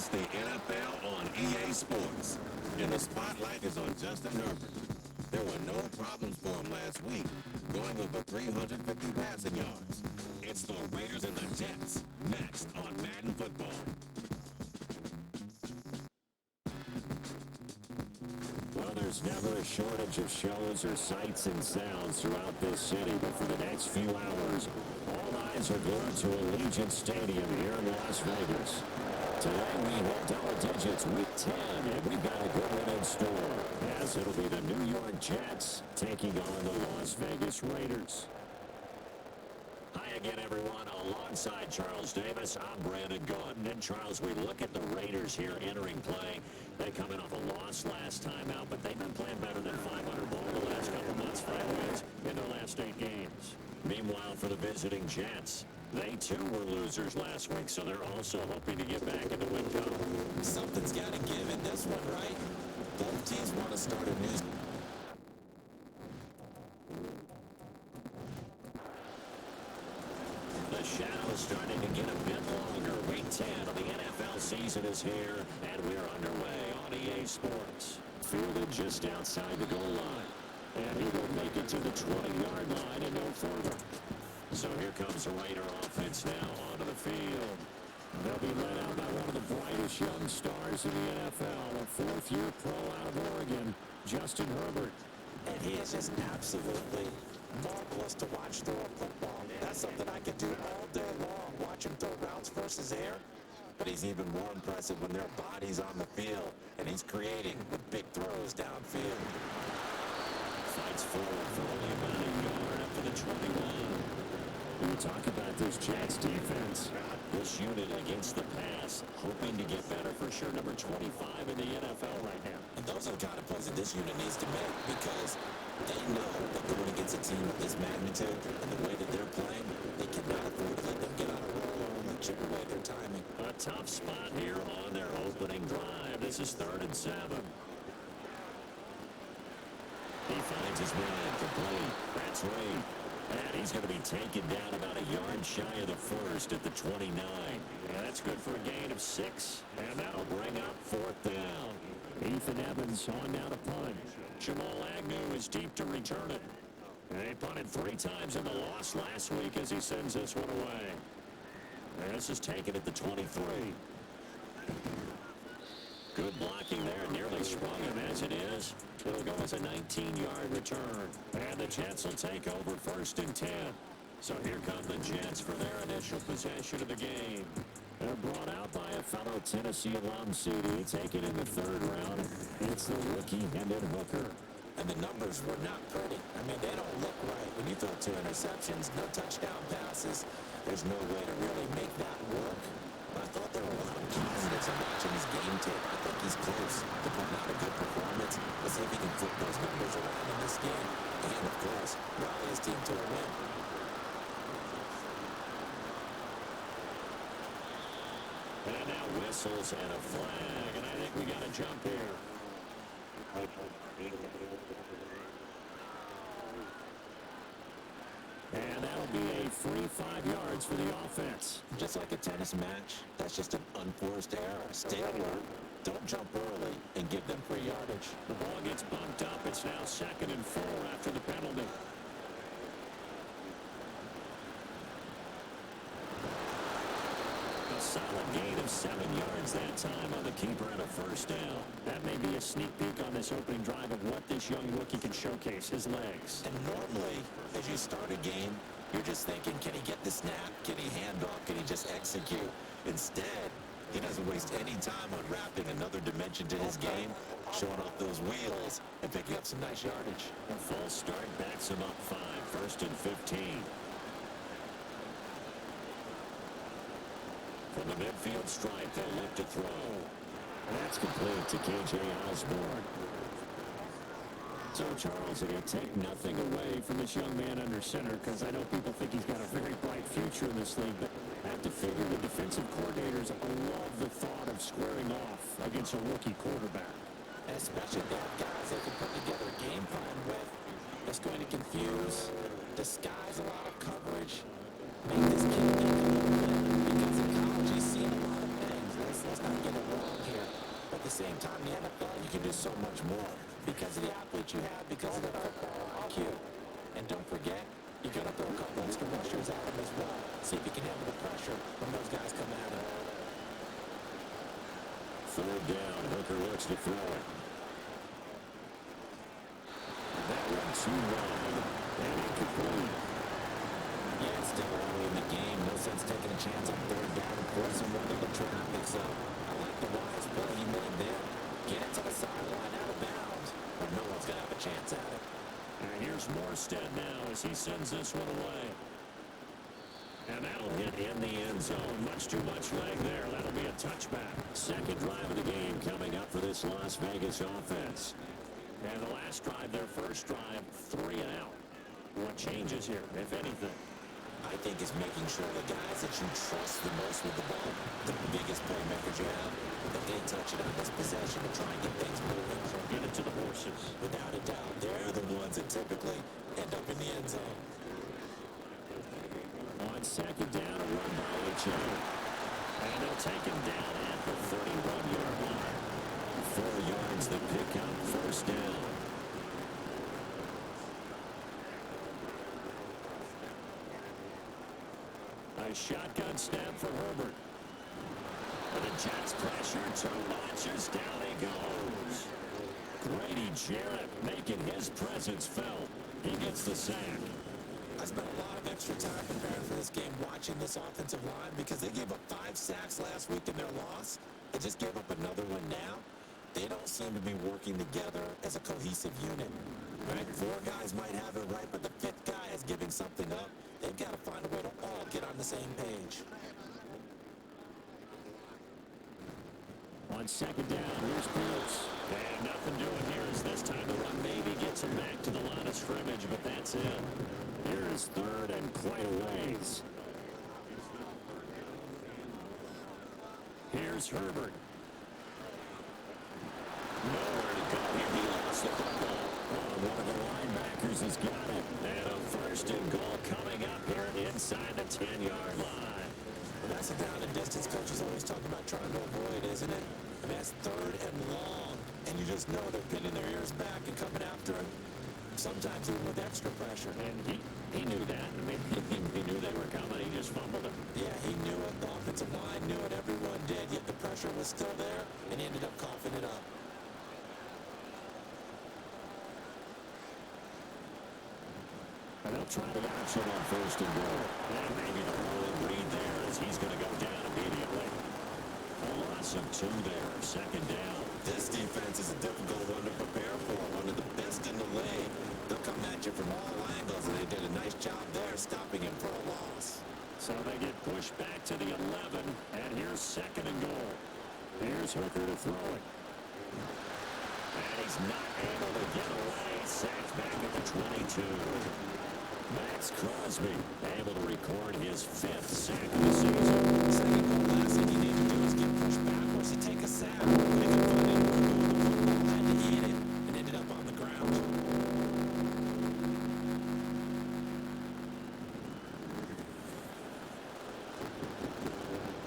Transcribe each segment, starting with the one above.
It's the NFL on EA Sports, and the spotlight is on Justin Herbert. There were no problems for him last week, going over 350 passing yards. It's the Raiders and the Jets, next on Madden Football. Well, there's never a shortage of shows or sights and sounds throughout this city, but for the next few hours, all eyes are glued to Allegiant Stadium here in Las Vegas. Today we hit double digits, week 10, and we've got a good one in store, as it'll be the New York Jets taking on the Las Vegas Raiders. Hi again, everyone. Alongside Charles Davis, I'm Brandon Gautin. And Charles, we look at the Raiders here entering play. They come in off a loss last time out, but they've been playing better than 500 ball the last couple months, 5 wins in their last 8 games. Meanwhile, for the visiting Jets, they too were losers last week, so they're also hoping to get back in the win column. Something's got to give in this one, right? Both teams want to start a new... The shadow is starting to get a bit longer. Week 10 of the NFL season is here, and we're underway on EA Sports. Fielded just outside the goal line. And he will make it to the 20-yard line and no further. So here comes the Raider offense now onto the field. They'll be led out by one of the brightest young stars in the NFL, a fourth-year pro out of Oregon, Justin Herbert. And he is just absolutely marvelous to watch throw a football. That's something I could do all day long, watch him throw routes versus air. But he's even more impressive when their body's on the field, and he's creating the big throws downfield. Fights forward for only about a yard up to the 21. We talk about this Jets defense. This unit against the pass, hoping to get better for sure. Number 25 in the NFL right now. And those are the kind of plays that this unit needs to make, because they know that going against a team of this magnitude and the way that they're playing, they cannot afford to let them get on a roll or only chip away their timing. A tough spot here on their opening drive. This is 3rd and 7. He finds his man complete. That's Wade. And he's going to be taken down about a yard shy of the first at the 29. Yeah, that's good for a gain of 6. And that'll bring up 4th down. Ethan Evans on down to punt. Jamal Agnew is deep to return it. They punted 3 times in the loss last week as he sends this one away. And this is taken at the 23. Good blocking there, nearly sprung him as it is. It'll go as a 19-yard return. And the Jets will take over 1st and 10. So here come the Jets for their initial possession of the game. They're brought out by a fellow Tennessee alum, CD, taken in the 3rd round. It's the rookie Hendon Hooker. And the numbers were not pretty. I mean, they don't look right. When you throw 2 interceptions, no touchdown passes, there's no way to really make that work. But I thought there were a lot of positives in watching his game tape. I think he's close to putting out a good performance. Let's see if he can flip those numbers around in this game. And, of course, rally his team to a win. And now whistles and a flag. And I think we got a jump here. And that'll be a free 5 yards for the offense. Just like a tennis match, that's just an unforced error. Stay alert, don't jump early, and give them free yardage. The ball gets bumped up. It's now 2nd and 4 after the penalty. A solid gain of 7 yards that time on the keeper and a 1st down. That may be a sneak peek on this opening drive of what this young rookie can showcase, his legs. And normally, as you start a game, you're just thinking, can he get the snap? Can he hand off? Can he just execute? Instead, he doesn't waste any time unwrapping another dimension to his game, showing off those wheels, and picking up some nice yardage. A false start backs him up 5, 1st and 15. From the midfield stripe, they'll look to throw. That's complete to K.J. Osborne. So, Charles, it'll take nothing away from this young man under center, because I know people think he's got a very bright future in this league, but I have to figure the defensive coordinators love the thought of squaring off against a rookie quarterback. Especially if they have guys they can put together a game plan with. It's going to confuse, disguise a lot of coverage, make this kid think a little bit, because in college he's seen a lot of things. Let's not get it wrong. the same time, in the NFL, you can do so much more because of the athletes you have, because of the football IQ. And don't forget, you got to throw a couple extra rushers at him as well. See if you can handle the pressure when those guys come at him. Third down, Hooker looks to throw it. That one too wide and incomplete. Yeah, it's still early in the game. No sense taking a chance on third down and forcing one into traffic. So I like the wise play he made there. Get it to the sideline out of bounds, but no one's going to have a chance at it. And here's Morstead now as he sends this one away. And that'll hit in the end zone. Much too much leg there. That'll be a touchback. Second drive of the game coming up for this Las Vegas offense. And the last drive, their first drive, 3 and out. What changes here, if anything? I think it's making sure the guys that you trust the most with the ball, the biggest playmakers you have, that they touch it on this possession to try and get things moving. Get it to the horses. Without a doubt, they're the ones that typically end up in the end zone. On second down, a run by H.O. And they'll take him down at the 31-yard line. 4 yards the pickup, first down. A shotgun snap for Herbert. And the Jets pressure, 2 notches, down he goes. Grady Jarrett making his presence felt. He gets the sack. I spent a lot of extra time preparing for this game watching this offensive line because they gave up 5 sacks last week in their loss. They just gave up another one now. They don't seem to be working together as a cohesive unit. Right? 4 guys might have it right, but the 5th guy is giving something up. They've got to find a way to all get on the same page. On second down, here's Fields. And nothing doing here as this time the run maybe gets him back to the line of scrimmage, but that's it. Here's third and quite a ways. Here's Herbert. Nowhere to go here. He lost the football. One of the linebackers has got it. And a first and goal coming up here inside the 10-yard line. Well, that's the down and distance coaches always talk about trying to avoid, isn't it? I mean, that's third and long. And you just know they're pinning their ears back and coming after him. Sometimes even with extra pressure. And he knew that. I mean, he knew they were coming. He just fumbled it. Yeah, he knew it. The offensive line knew it. Everyone did. Yet the pressure was still there, and he ended up coughing it up. And they'll try the option on first and goal. And maybe the rolling read there as he's going to go down immediately. A loss of 2 there. Second down. This defense is a difficult one to prepare for. One of the best in the league. They'll come at you from all angles, and they did a nice job there stopping him for a loss. So they get pushed back to the 11, and here's second and goal. Here's Hooker to throw it. And he's not able to get away. Sacked back at the 22. Max Crosby able to record his 5th sack of the season. Second goal, last thing you need to do is get pushed backwards to take a sack. But if you find it, the football had to eat it and ended up on the ground.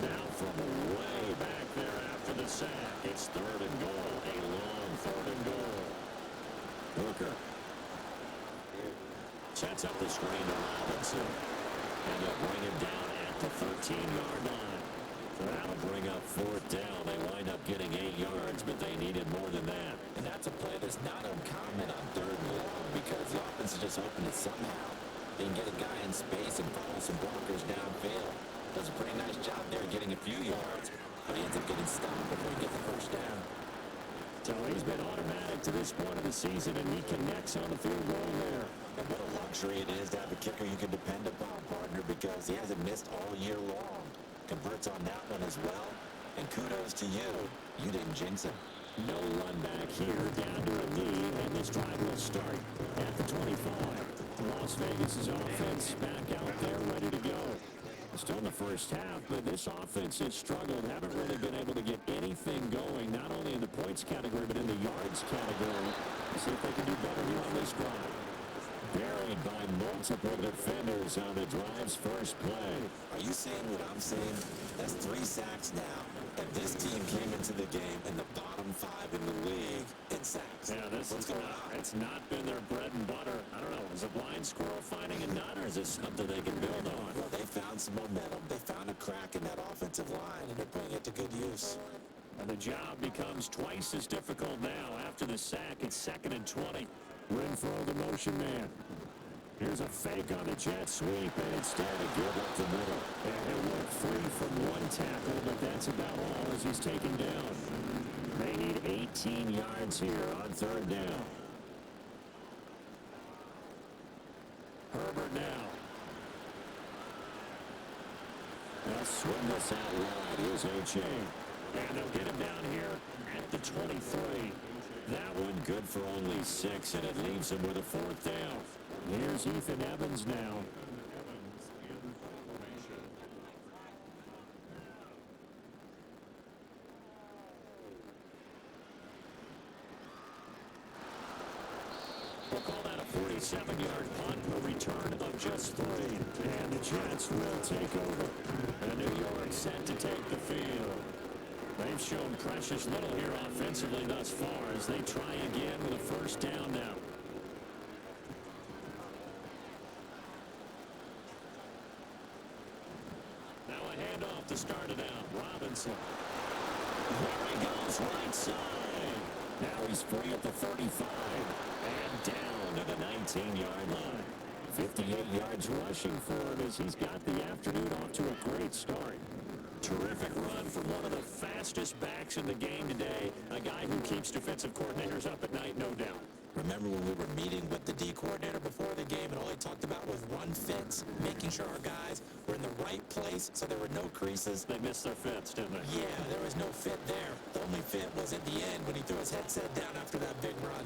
Now from way back there after the sack, it's third and goal. A long third and goal. Hooker sets up the screen to Robinson. And they'll bring him down at the 13-yard line. That'll bring up 4th down. They wind up getting 8 yards, but they needed more than that. And that's a play that's not uncommon on third and long because the offense is just hoping that somehow they can get a guy in space and follow some blockers downfield. Does a pretty nice job there getting a few yards, but he ends up getting stopped before he gets the first down. So he's been automatic to this point of the season, and he connects on the field goal there. And what a luxury it is to have a kicker you can depend upon, partner, because he hasn't missed all year long. Converts on that one as well. And kudos to you. You didn't jinx him. No run back here, down to a knee, and this drive will start at the 25. Las Vegas' offense back out there ready to go. Still in the first half, but this offense has struggled. Haven't really been able to get anything going, not only in the points category, but in the yards category. Let's see if they can do better here on this drive. Buried by multiple defenders on the drive's first play. Are you saying what I'm saying? That's 3 sacks now. And this team came into the game in the bottom 5 in the league in sacks. Yeah, this What's is going not, on? it's not been their bread and butter. I don't know, is a blind squirrel finding a nut, or is this something they can build on? Well, they found some momentum. They found a crack in that offensive line, and they're putting it to good use. And the job becomes twice as difficult now. After the sack, it's 2nd and 20. Renfro, the motion man. Here's a fake on the jet sweep, and instead a give up the middle. And it went free from one tackle, but that's about all as he's taken down. They need 18 yards here on 3rd down. Herbert now. They'll swing this out wide. Here's H.A. And they'll get him down here at the 23. That one good for only 6, and it leaves him with a 4th down. Here's Ethan Evans now. We'll call that a 47-yard punt, a return of just 3. And the Jets will take over. And New York set to take the field. They've shown precious little here offensively thus far as they try again with a 1st down now. Now a handoff to start it out. Robinson. There he goes, right side. Now he's free at the 35. And down to the 19-yard line. 58 yards rushing for him as he's got the afternoon off to a great start. Terrific run from one of the fastest backs in the game today. A guy who keeps defensive coordinators up at night, no doubt. Remember when we were meeting with the D coordinator before the game, and all he talked about was run fits, making sure our guys were in the right place so there were no creases. They missed their fits, didn't they? Yeah, there was no fit there. The only fit was at the end when he threw his headset down after that big run.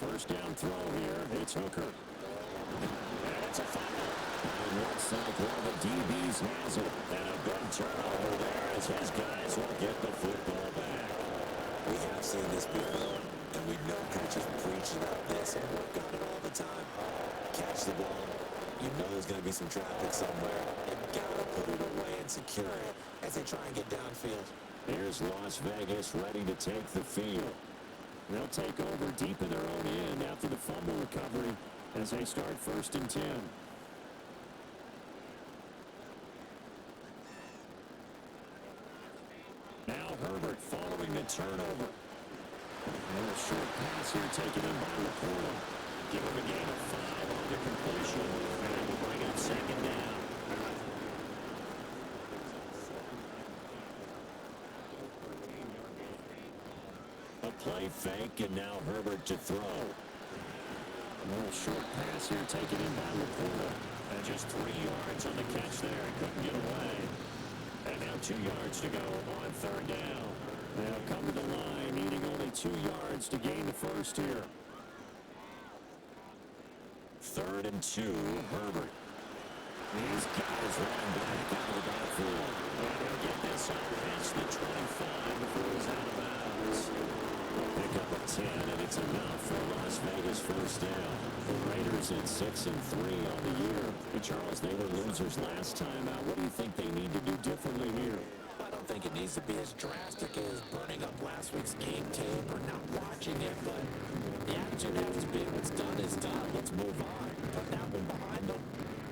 1st down throw here. It's Hooker. And it's a final. And looks like one of the DBs has it. And a big turnover there as his guys will get the football back. We have seen this before, and we know coaches preach about this and work on it all the time. Catch the ball. You know there's going to be some traffic somewhere. You got to put it away and secure it as they try and get downfield. Here's Las Vegas ready to take the field. They'll take over deep in their own end after the fumble recovery as they start 1st and 10. Now Herbert following the turnover. And a short pass here taken in by Laporta. Give him a gain of 5 on the completion. And we'll bring up 2nd down. A play fake, and now Herbert to throw. A little short pass here taken in by Laporta. And just 3 yards on the catch there. Couldn't get away. And now 2 yards to go on 3rd down. They'll come to the line, needing only 2 yards to gain the 1st here. 3rd and 2, Herbert. These guys run back out of the backfield. And he'll get this up past the 25 before he's out of bounds. Pick up a 10, and it's enough for Las Vegas 1st down. The Raiders at 6 and 3 on the year. And Charles, they were losers last time out. What do you think they need to do differently here? I don't think it needs to be as drastic as burning up last week's game tape or not watching it, but the attitude has to be what's done is done. Let's move on. Put that one behind them,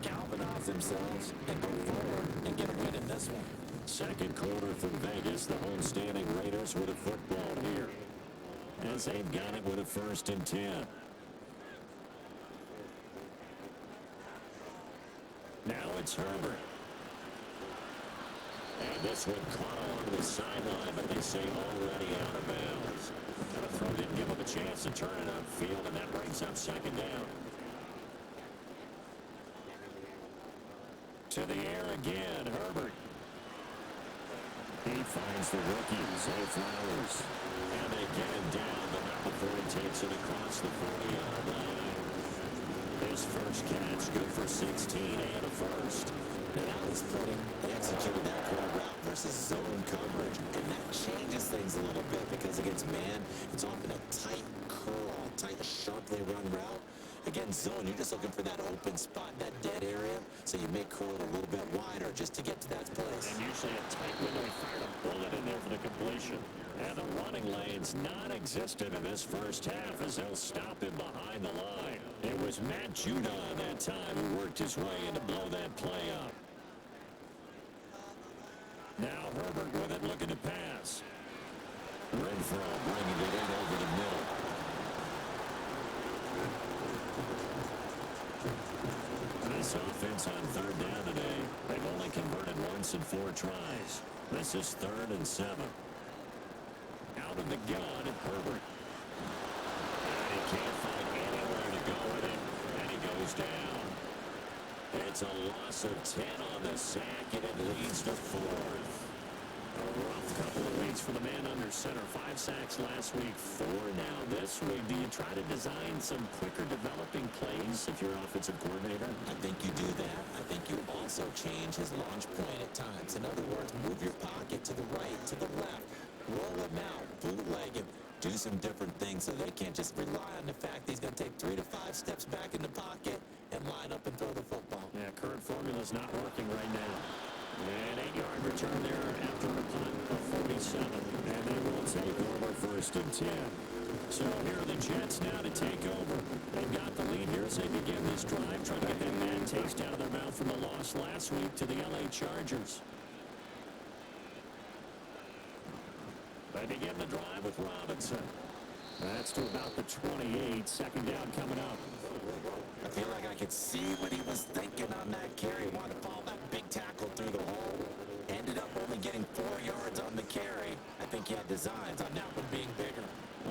galvanize themselves, and go forward and get a win in this one. 2nd quarter from Vegas. The homestanding Raiders with a football here. As they've got it with a 1st and 10. Now it's Herbert. And this one caught along the sideline, but they say already out of bounds. And the throw didn't give him a chance to turn it upfield, and that brings up 2nd down. To the air again, Herbert. He finds the rookie, Zay Flowers. And they get him down, but not before he takes it across the 40-yard line. His first catch, good for 16 and a 1st. And now he's putting, they executed that curl route versus zone coverage. And that changes things a little bit because against man, it's often a tight curl, tight, sharply run route. Again, man zone. You're just looking for that open spot, that dead area, so you may curl it a little bit wider just to get to that place. And usually a tight window. He fired a bullet in there for the completion. And the running lane's non-existent in this first half as they'll stop him behind the line. It was Matt Judon that time who worked his way in to blow that play up. Now Herbert with it, looking to pass. Renfro bringing it in over the middle. This offense on third down today, they've only converted once in 4 tries. This is 3rd and 7. Out of the gun, Herbert. And he can't find anywhere to go with it, and he goes down. It's a loss of 10 on the sack, and it leads to 4th. A rough couple of weeks for the man under center. 5 sacks last week, 4 now this week. Do you try to design some quicker developing plays if you're offensive coordinator? I think you do that. I think you also change his launch point at times. In other words, move your pocket to the right, to the left. Roll him out, bootleg him. Do some different things so they can't just rely on the fact that he's going to take 3 to 5 steps back in the pocket and line up and throw the football. Yeah, current formula's not working right now. An 8-yard return there after a punt of 47. And they will take over 1st and 10. So here are the Jets now to take over. They've got the lead here as they begin this drive, trying to get that bad taste out of their mouth from the loss last week to the LA Chargers. They begin the drive with Robinson. That's to about the 28. 2nd down coming up. I feel like I could see what he was thinking on that carry. Wanted to follow that big tackle through the hole. Ended up only getting 4 yards on the carry. I think he had designs on that one being bigger.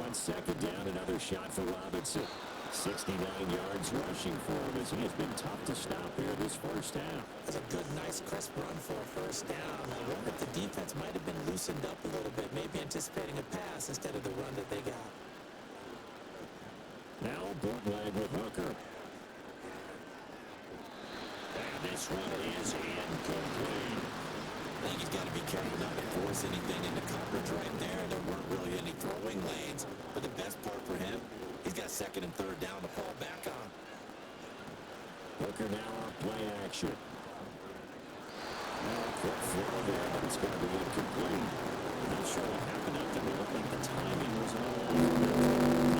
On 2nd down, another shot for Robinson. 69 yards rushing for him as he has been tough to stop here this first half. That's a good, nice, crisp run for a 1st down. I wonder if the defense might have been loosened up a little bit, maybe anticipating a pass instead of the run that they got. Now bootleg with Hooker. And this one is incomplete. I think he's got to be careful not to force anything into coverage right there. There weren't really any throwing lanes. But the best part for him, he's got 2nd and 3rd down to fall back on. Hooker now on play action. Now a quick throw there, but it's going to be incomplete. Not sure what happened out there. I think the timing was a little off.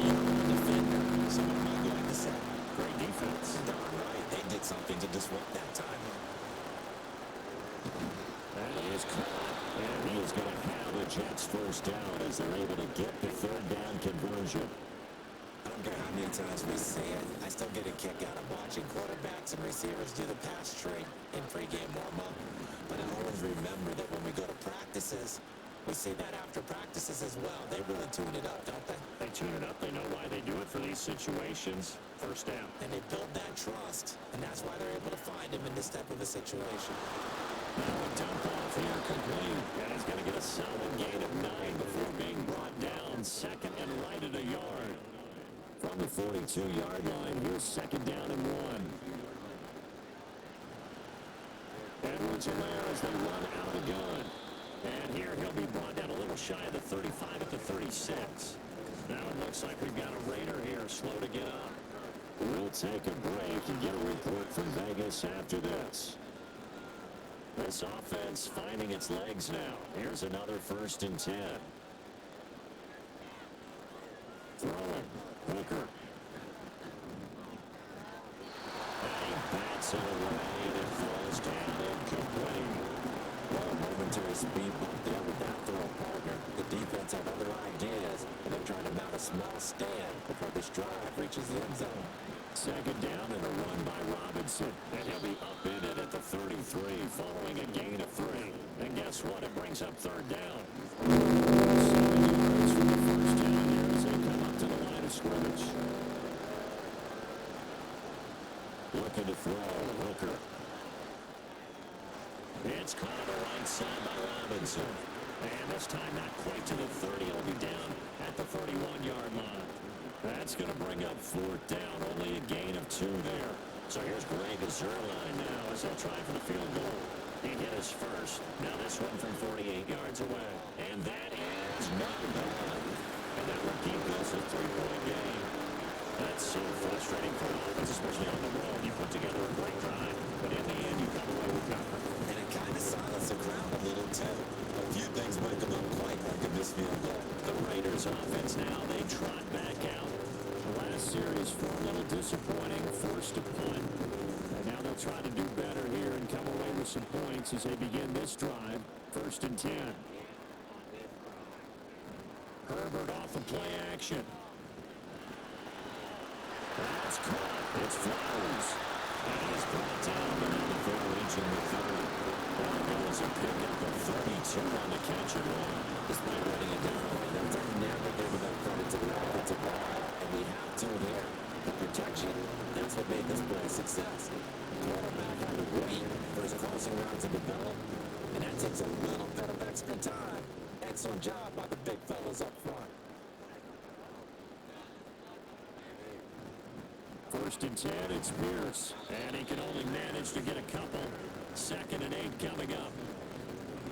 You're a defender. Someone might like to say. Great defense. Darn right. They did something to disrupt that timing. That is caught, and he is going to have the Jets 1st down as they're able to get the 3rd down conversion. I don't care how many times we say it, I still get a kick out of watching quarterbacks and receivers do the pass tree in pregame warm-up. But I always remember that when we go to practices, we say that after practices as well. They really tune it up, don't they? They tune it up. They know why they do it for these situations. 1st down. And they build that trust, and that's why they're able to find him in this type of a situation. Now a dump off here complete. And he's going to get a solid gain of 9 before being brought down 2nd and right at a yard. From the 42-yard line, here's 2nd down and 1. Edwards in there as they run out of the gun. And here he'll be brought down a little shy of the 35 at the 36. Now it looks like we've got a Raider here slow to get up. We'll take a break and get a report from Vegas after this. This offense finding its legs now. Here's another 1st and 10. Throwing. Hooker. And he bats it away and it falls down incomplete. Well, momentary speed bump there with that throw partner. The defense have other ideas, and they're trying to mount a small stand before this drive reaches the end zone. 2nd down and a run by Robinson. And he'll be up in it at the 33 following a gain of 3. And guess what? It brings up 3rd down. 7 yards from the 1st down here as they come up to the line of scrimmage. Looking to throw. Hooker. It's caught on the right side by Robinson. And this time not quite to the 30. It'll be down at the 31-yard line. That's going to bring up 4th down. Only a gain of 2 there. So here's Greg Zerline now as they'll try for the field goal. He hit his first. Now this one from 48 yards away. And that is not bad. And that will keep us a 3-point game. That's so frustrating for an offense, especially on the road. You put together a great drive, but in the end, you come away with nothing. And it kind of silenced the crowd a little, too. A few things might come up quite like a missed field goal. The Raiders offense now, they trot back out. The last series for a little disappointing, forced to punt. And now they'll try to do better here and come away with some points as they begin this drive. 1st and 10. Herbert off of play action. That's caught. It's Flowers. And he's brought down, but now they're reaching the 30. Broncos have picked up a 32 on the catch and run. Despite running it down, they'll never give enough credit to the offensive line, and we have to here. The protection, that's what made this play a success. Quarterback had to wait for his crossing route to develop, and that takes a little bit of extra time. Excellent job by the big fellas up front. 1st and 10, it's Pierce. And he can only manage to get a couple. 2nd and 8 coming up.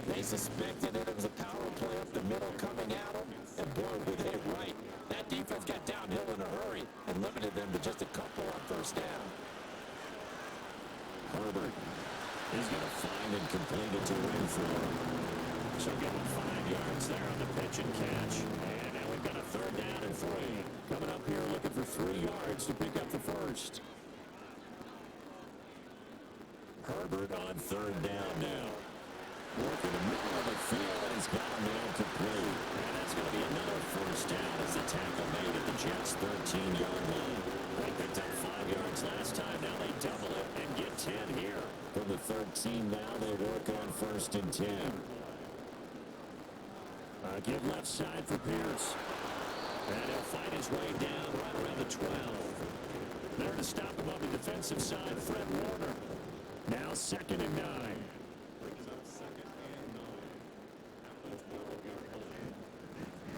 They suspected it was a power play up the middle coming at them, and boy, were they right. That defense got downhill in a hurry and limited them to just a couple on 1st down. Herbert is going to find and complete it to Renfro. So give him 5 yards there on the pitch and catch. And now we've got a 3rd down and 3. Coming up here looking for 3 yards to pick up the 1st. Herbert on 3rd down now. Working the middle of the field, and he's got him there complete. And that's going to be another 1st down as the tackle made at the Jets' 13-yard line. They picked up 5 yards last time. Now they double it and get 10 here. From the 13 now, they work on 1st and 10. Give left side for Pierce. And he'll fight his way down right around the 12. There to stop him on the defensive side, Fred Warner. Now 2nd and 9.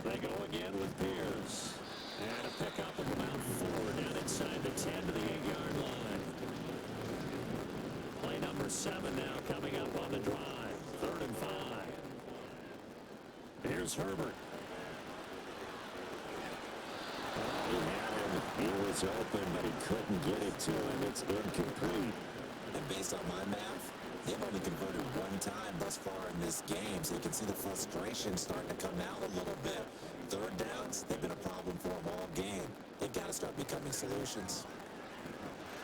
They go again with Pierce. And a pickup of about 4 down inside the 10 to the 8-yard line. Play number 7 now coming up on the drive. 3rd and 5. Here's Herbert. He had him. He was open, but he couldn't get it to him. It's incomplete. And based on my math, they've only converted 1 time thus far in this game, so you can see the frustration starting to come out a little bit. 3rd downs, they've been a problem for them all game. They've got to start becoming solutions.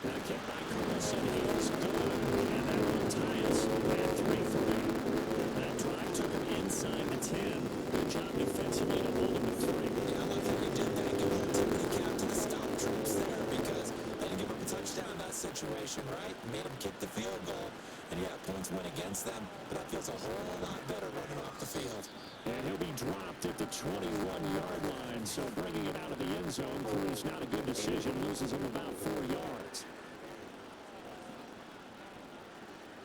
Now kick by Carlson. He is good. And that will tie us at 3-3. That drive took him inside the 10. Good job defensively to hold him to 3. Yeah, I like how you did that. Give a little tip of the cap to the stop troops there, because they didn't give up a touchdown in that situation, right? Made them kick the field goal. And yeah, points went against them, but that feels a whole lot better running off the field. And he'll be dropped at the 21-yard line, so bringing it out of the end zone proves not a good decision. Loses him about 4 yards.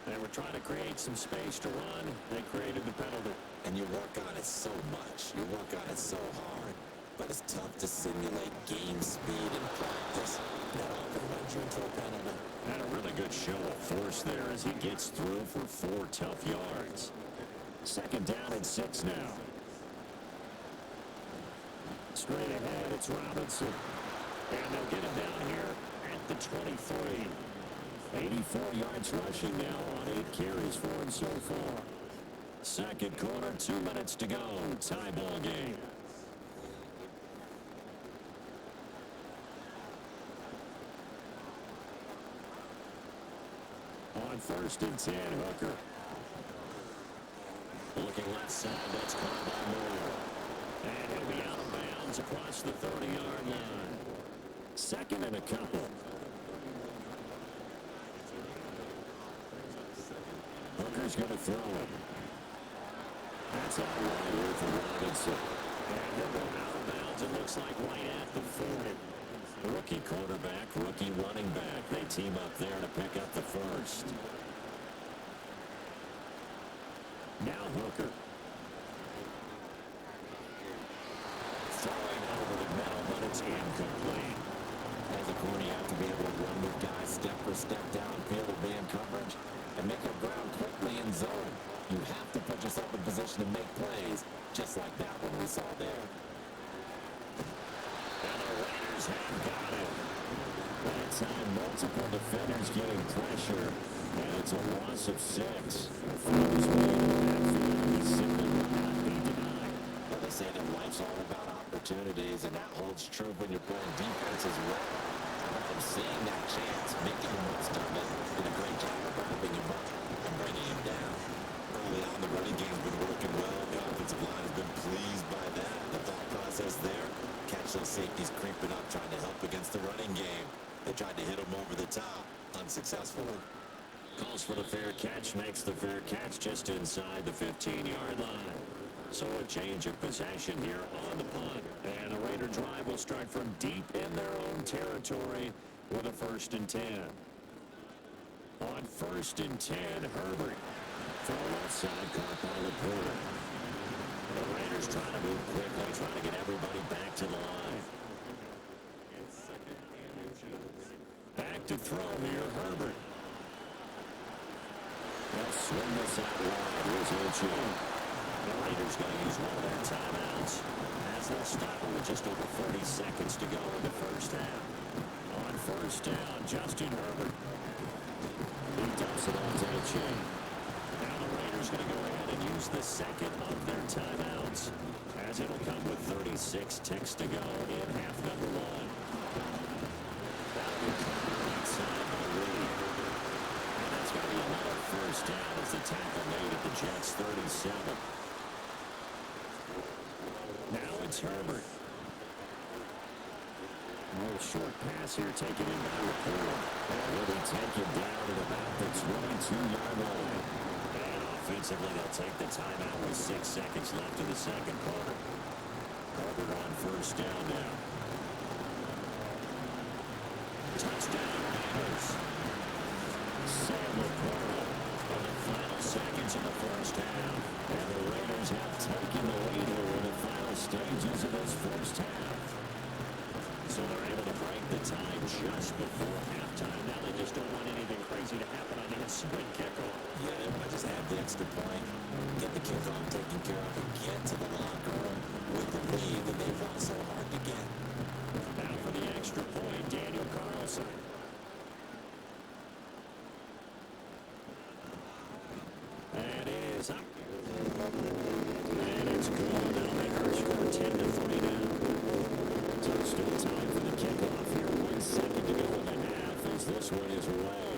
They were trying to create some space to run. They created the penalty. And you work on it so much. You work on it so hard. But it's tough to simulate game speed in practice. That often runs you into a penalty. And a really good show of force there as he gets through for 4 tough yards. 2nd down and 6 now. Straight ahead, it's Robinson. And they'll get him down here at the 23. 84 yards rushing now on 8 carries for him so far. 2nd quarter, 2 minutes to go. Tie ball game. On 1st and 10, Hooker. Looking left side, that's caught by Moore. And he'll be out of bounds across the 30-yard line. 2nd and a couple. Hooker's going to throw it. That's out wide here for Robinson. And he'll go out of bounds, it looks like right at the 40. Rookie quarterback, rookie running back. They team up there to pick up the 1st. Now Hooker. Throwing over the middle, but it's incomplete. As a corner, you have to be able to run with guys step for step downfield of man coverage and make up ground quickly in zone. You have to put yourself in position to make plays, just like that one we saw there. And the Raiders have got it. that time, multiple defenders getting pressure, and it's a loss of 6. Found his way into the backfield, and he simply will not be denied. Well, they say that life's all about opportunities, and that holds true when you're playing defense as well. From seeing that chance, making the most of it, did a great job of grabbing him up and bringing him down. Early on, the running game's been working well. The offensive line has been pleased by that. The thought process there, catch those safeties creeping up, trying to help against the running game. They tried to hit him over the top, unsuccessfully. Calls for the fair catch, makes the fair catch just inside the 15-yard line. So a change of possession here on the punt. And a Raider drive will start from deep in their own territory with a 1st and 10. On 1st and 10, Herbert. Throw left side, caught by Laporta. The Raiders trying to move quickly, trying to get everybody back to the line. Back to throw here, Herbert. They'll swing this out wide. Here's Ocho. The Raiders going to use one of their timeouts as they'll stop it with just over 30 seconds to go in the first half. On 1st down, Justin Herbert. He dumps it on Ocho. Now the Raiders going to go ahead and use the second of their timeouts as it'll come with 36 ticks to go in half number 1. That'll be covered inside by Reed. And that's going to be another 1st down as the tackle made at the Jets' 37. Now it's Herbert. A little short pass here taken in by Laporta. And will be taken down at about the 22-yard line. And offensively, they'll take the timeout with 6 seconds left in the second quarter. Herbert on 1st down now. Touchdown, Raiders. Sam Laporta on the final seconds of the first half. And the Raiders have taken the lead here in the final stages of this first half. So they're able to break the tie just before halftime. Now they just don't want anything crazy to happen on the ensuing kickoff. Yeah, they might just have the extra point, get the kickoff taken care of, and get to the locker room with the lead that they fought so hard to get. Now for the extra point, Daniel Carlson. And it is up. And it's good. That'll make our score 10-3 now. So still time for the kickoff here. 1 second to go in the half as this one is away.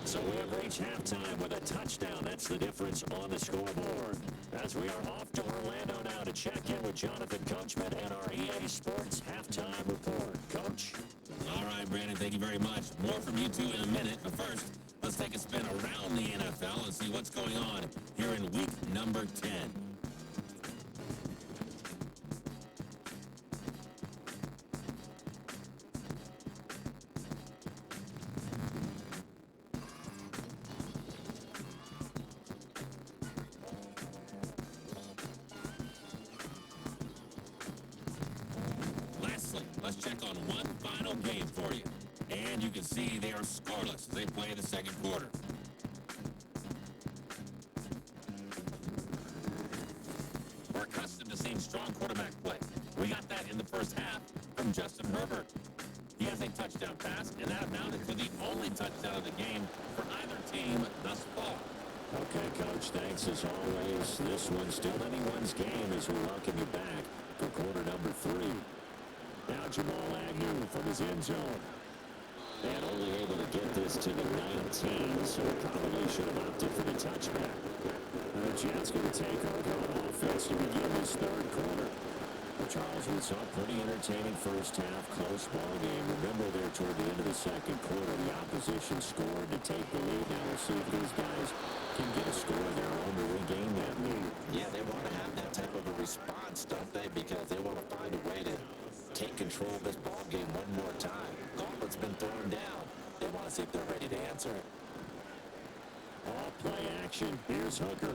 So we have reached halftime with a touchdown. That's the difference on the scoreboard. As we are off to Orlando now to check in with Jonathan Coachman and our EA Sports halftime report. Coach. All right, Brandon, thank you very much. More from you two in a minute. But first, let's take a spin around the NFL and see what's going on here in week number 10. Lastly, let's check on one final game for you. And you can see they are scoreless as they play the second quarter. We're accustomed to seeing strong quarterback play. We got that in the first half from Justin Herbert. He has a touchdown pass, and that amounted to the only touchdown of the game for either team thus far. Okay, Coach, thanks as always. This one's still anyone's game as we welcome you back for quarter number 3. Now Jamal Agnew from his end zone. And only able to get this to the 19, so probably should have opted for the touchback. And the Jets going to take over on offense to begin this third quarter. Well, Charles, we saw a pretty entertaining first half, close ball game. Remember there toward the end of the second quarter, the opposition scored to take the lead. Now we'll see if these guys can get a score of their own to regain that lead. Yeah, they want to have that type of a response, don't they? Because they want to find a way to take control of this ball game one more time. Gauntlet's been thrown down. They want to see if they're ready to answer it. All play action. Here's Hooker.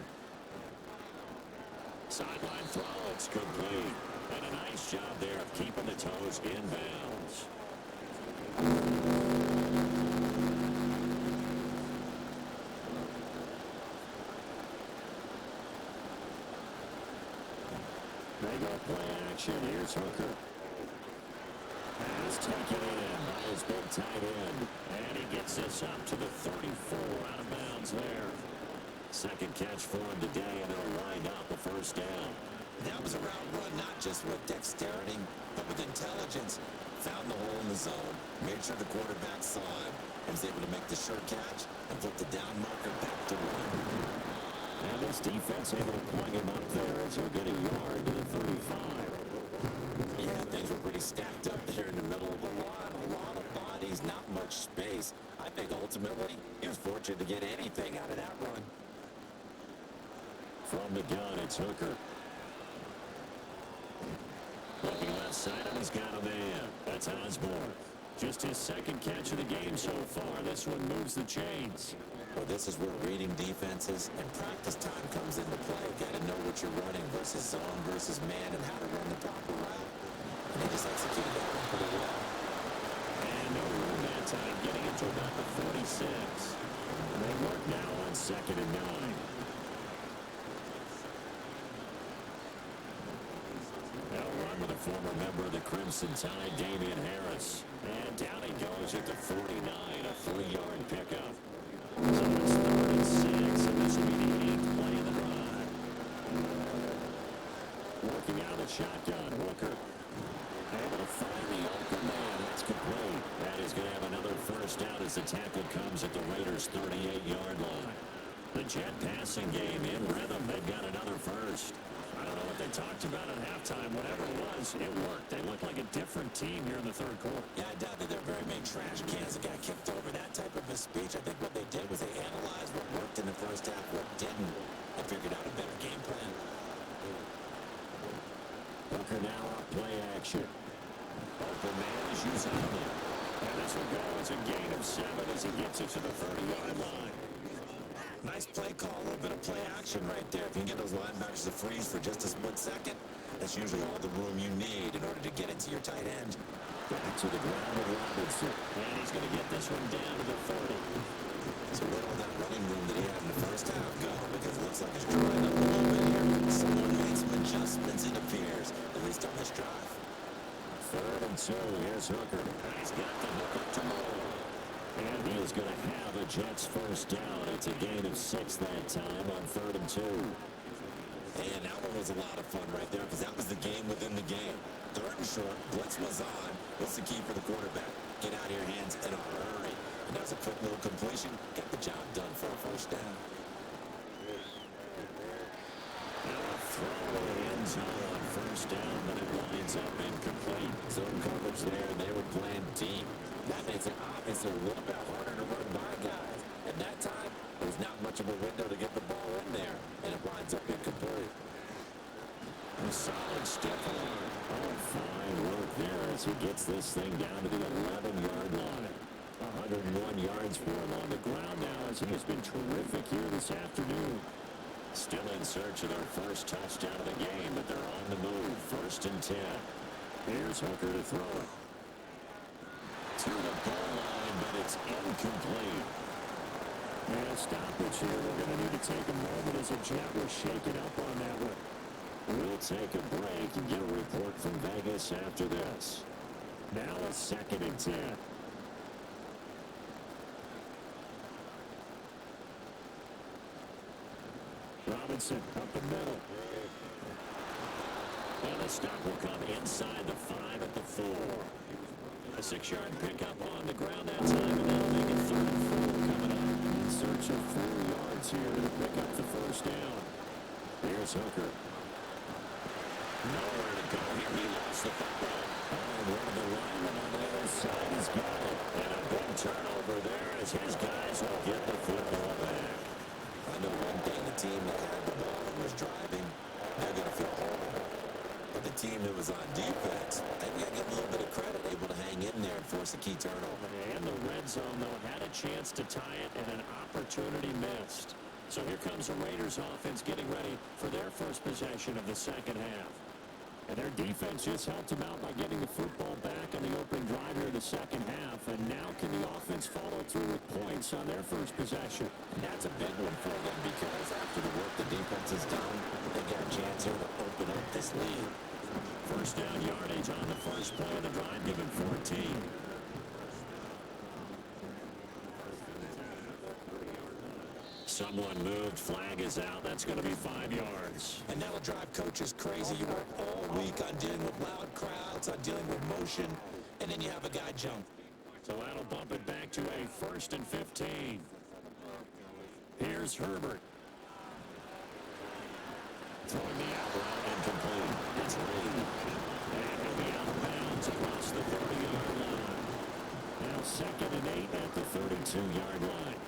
Sideline throw. It's complete. And a nice job there of keeping the toes in bounds. They go play action. Here's Hooker. Pass taken in by his big tight end. And he gets this up to the 34 out of bounds there. Second catch for him today, and it'll wind up a first down. That was a route run, not just with dexterity, but with intelligence. Found the hole in the zone, made sure the quarterback saw him, and was able to make the sure catch and flip the down marker back to one. And this defense able to plug him up there as he'll get a yard to the 35. Yeah, things were pretty stacked up there in the middle of a lot of bodies, not much space. I think ultimately he was fortunate to get anything out of that run. From the gun, it's Hooker. Looking left side, and he's got a man. That's Osborne. Just his second catch of the game so far. This one moves the chains. Well, this is where reading defenses and practice time comes into play. Got to know what you're running versus zone versus man and how to run the proper route. And they just executed that one pretty well. And no room that time, getting it to about the 46. They work now on 2nd and 9. They'll run with a former member of the Crimson Tide, Damian Harris. And down he goes at the 49, a 3-yard pickup. So it's 3rd and 6, and this will be the 8th play of the drive. Working out of the shotgun, Hooker. Able to find the open man. That's complete. That is going to have another first down as the tackle comes at the Raiders' 38-yard line. The Jet passing game in rhythm. They've got another first. I don't know what they talked about at halftime. Whatever it was, it worked. They looked like a different team here in the third quarter. Yeah, I doubt that there are very many trash cans that got kicked over that type of a speech. I think what they did was they analyzed what worked in the first half, what didn't, and figured out a better game plan. Hooker now up play action. Open man is using him. And this will go as a gain of 7 as he gets it to the 30-yard line. Nice play call, a little bit of play action right there. If you can get those linebackers to freeze for just a split second, that's usually all the room you need in order to get into your tight end. Back to the ground with Robinson. And he's going to get this one down to the 30. So where all that running room that he had in the first half go? Because it looks like it's drying up a little bit here. Someone made some adjustments, it appears, at least on this drive. 3rd and 2. Here's Hooker. He's got the hook up to Moore. And he is going to have a Jets first down. It's a gain of 6 that time on 3rd and 2. And that one was a lot of fun right there because that was the game within the game. 3rd and short, blitz was on. What's the key for the quarterback? Get out of your hands in a hurry. And that was a quick little completion. Got the job done for a first down. Now a throw in the end zone on first down, but it winds up incomplete. Zone coverage there, and they were playing deep. That makes it obviously a little bit harder to run by guys. At that time, there was not much of a window to get the ball in there, and it winds up incomplete. A solid step forward. Oh, fine work there as he gets this thing down to the 11-yard line. 101 yards for him on the ground now as he has been terrific here this afternoon. Still in search of their first touchdown of the game, but they're on the move. 1st and 10. Here's Hooker to throw it. To the goal line, but it's incomplete. And a stoppage here. We're going to need to take a moment as a Jet was shaken up on that one. We'll take a break and get a report from Vegas after this. Now a 2nd and 10. Robinson up the middle. And the stop will come inside the 5 at the 4. A 6-yard pickup on the ground that time, and that'll make it 3rd and 4 coming up. In search of 4 yards here to pick up the first down. Here's Hooker. Nowhere to go here. He lost the football. And one of the linemen on the other side has got it. And a big turnover there as his guys will get the football back. I know one thing, the team that had the ball and was driving, they're going to feel horrible. But the team that was on defense, they've got to give a little bit of credit, able to hang in there and force a key turnover. And the red zone, though, had a chance to tie it and an opportunity missed. So here comes the Raiders offense getting ready for their first possession of the second half. And their defense just helped them out by getting the football back on the opening drive here in the second half. And now can the offense follow through with points on their first possession? And that's a big one for them because after the work the defense has done, they got a chance here to open up the this lead. First down yardage on the first play of the drive, given 14. Someone moved, flag is out. That's going to be 5 yards. And that'll drive coaches crazy. You work all week on dealing with loud crowds, on dealing with motion, and then you have a guy jump. So that'll bump it back to a 1st and 15. Here's Herbert. Throwing the out route incomplete. It's Reed. And he'll be out of bounds across the 30-yard line. Now 2nd and 8 at the 32-yard line.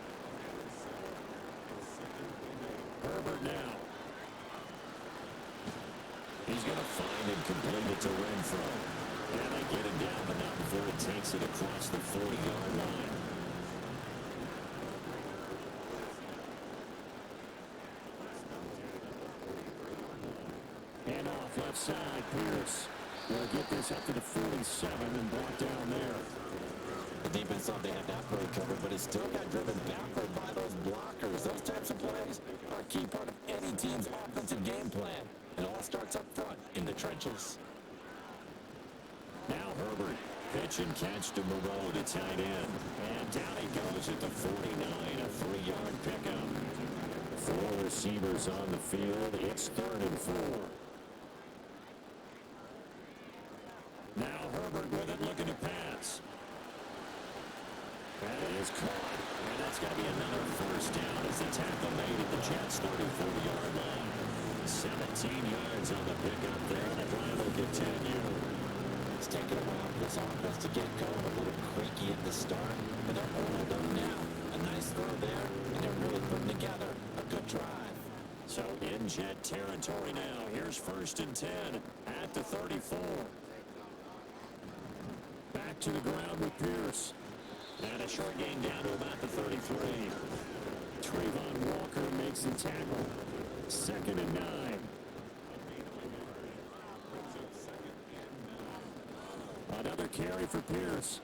Herbert now. He's going to find and complete it to Renfro. And they get him down, but not before it takes it across the 40-yard line. And off left side, Pierce will get this up to the 47 and brought down there. The defense thought they had that play covered, but it still got driven backward by those blockers. Those types of plays are a key part of any team's offensive game plan. It all starts up front in the trenches. Now Herbert, pitch and catch to Moreau, the tight end. And down he goes at the 49, a 3-yard pickup. 4 receivers on the field. It's 3rd and 4. Now Herbert with it, looking to pass. That is caught. And that's going to be another first down as the tackle made at the Jets' 34-yard line. 17 yards on the pickup there. The drive will continue. It's taken a while for this offense to get going, a little creaky at the start, but they're all done now. A nice throw there, and they're really putting together a good drive. So in Jet territory now. Here's 1st and 10 at the 34. Back to the ground with Pierce. And a short gain down to about the 33. Trayvon Walker makes the tackle. 2nd and 9. Another carry for Pierce.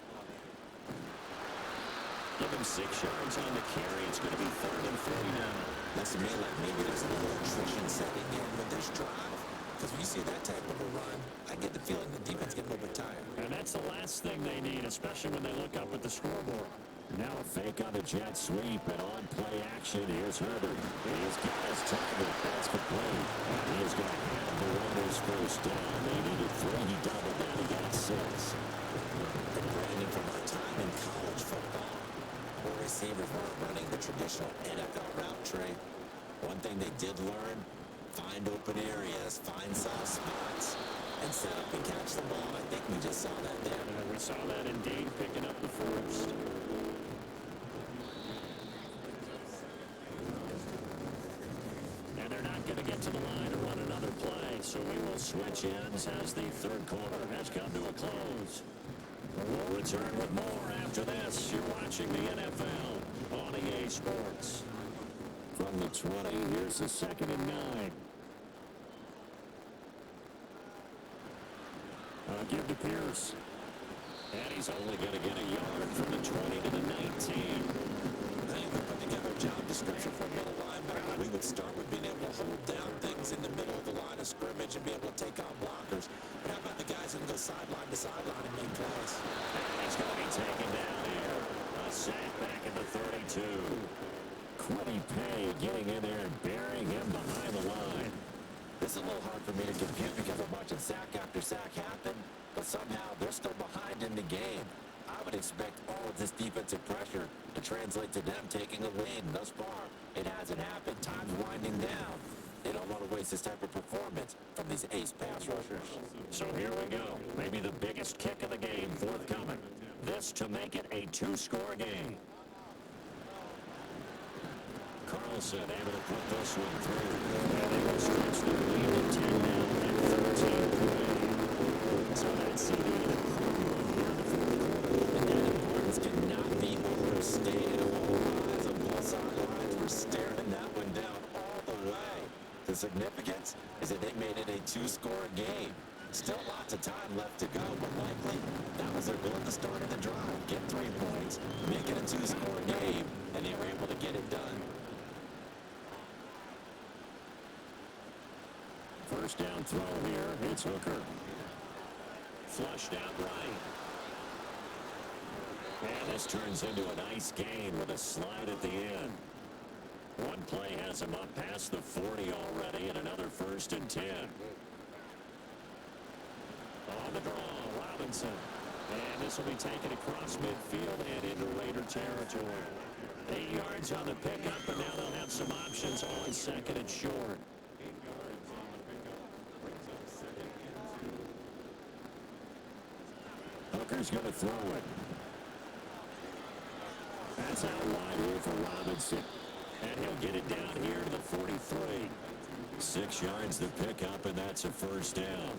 Give him 6 yards on the carry. It's going to be 3rd and 3 now. Looks to me like maybe there's a little attrition setting in with this drive. Because when you see that type of a run, I get the feeling the defense gets a little bit tired. And that's the last thing they need, especially when they look up at the scoreboard. Now a fake on the jet sweep and on play action. Here's Herbert. He's got his target. That's complete. And he's going to have the Raiders first down. They needed 3. He doubled down. He got 6. And Brandon, from our time in college football, where receivers weren't running the traditional NFL route tree, one thing they did learn, find open areas, find soft spots, and set up and catch the ball. I think we just saw that there. And we saw that indeed, picking up the first. And they're not going to get to the line to run another play, so we will switch ends as the 3rd quarter has come to a close. We'll return with more after this. You're watching the NFL on EA Sports. From the 20, here's the 2nd and 9. Give to Pierce. And he's only going to get a yard from the 20 to the 19. I think we put together a job description for a middle linebacker. We would start with being able to hold down things in the middle of the line of scrimmage and be able to take out blockers. But how about the guys who can go sideline to sideline and make plays? And he's going to be taken down here. A sack back at the 32. Quiddy Pay getting in there and burying him behind the line. This is a little hard for me to compute because I'm watching sack after sack happen, but somehow they're still behind in the game. I would expect all of this defensive pressure to translate to them taking a lead. Thus far, it hasn't happened. Time's winding down. They don't want to waste this type of performance from these ace pass rushers. So here we go. Maybe the biggest kick of the game forthcoming. This to make it a 2-score game. Carlson able to put this one through. And they will stretch the lead to 10 now and 13 away. So that's the end of here in the 4th quarter. And that importance cannot be overstated. All eyes on both sidelines were staring that one down all the way. The significance is that they made it a 2-score game. Still lots of time left to go, but likely that was their goal at the start of the drive. Get 3 points, make it a 2-score game, and they were able to get it done. first down throw here. It's Hooker. Flushed out right. And this turns into a nice gain with a slide at the end. One play has him up past the 40 already, and another 1st and 10. On the draw, Robinson. And this will be taken across midfield and into Raider territory. 8 yards on the pickup, and now they'll have some options on 2nd and short. Hooker's going to throw it. That's out wide here for Robinson. And he'll get it down here to the 43. 6 yards the pickup, and that's a 1st down.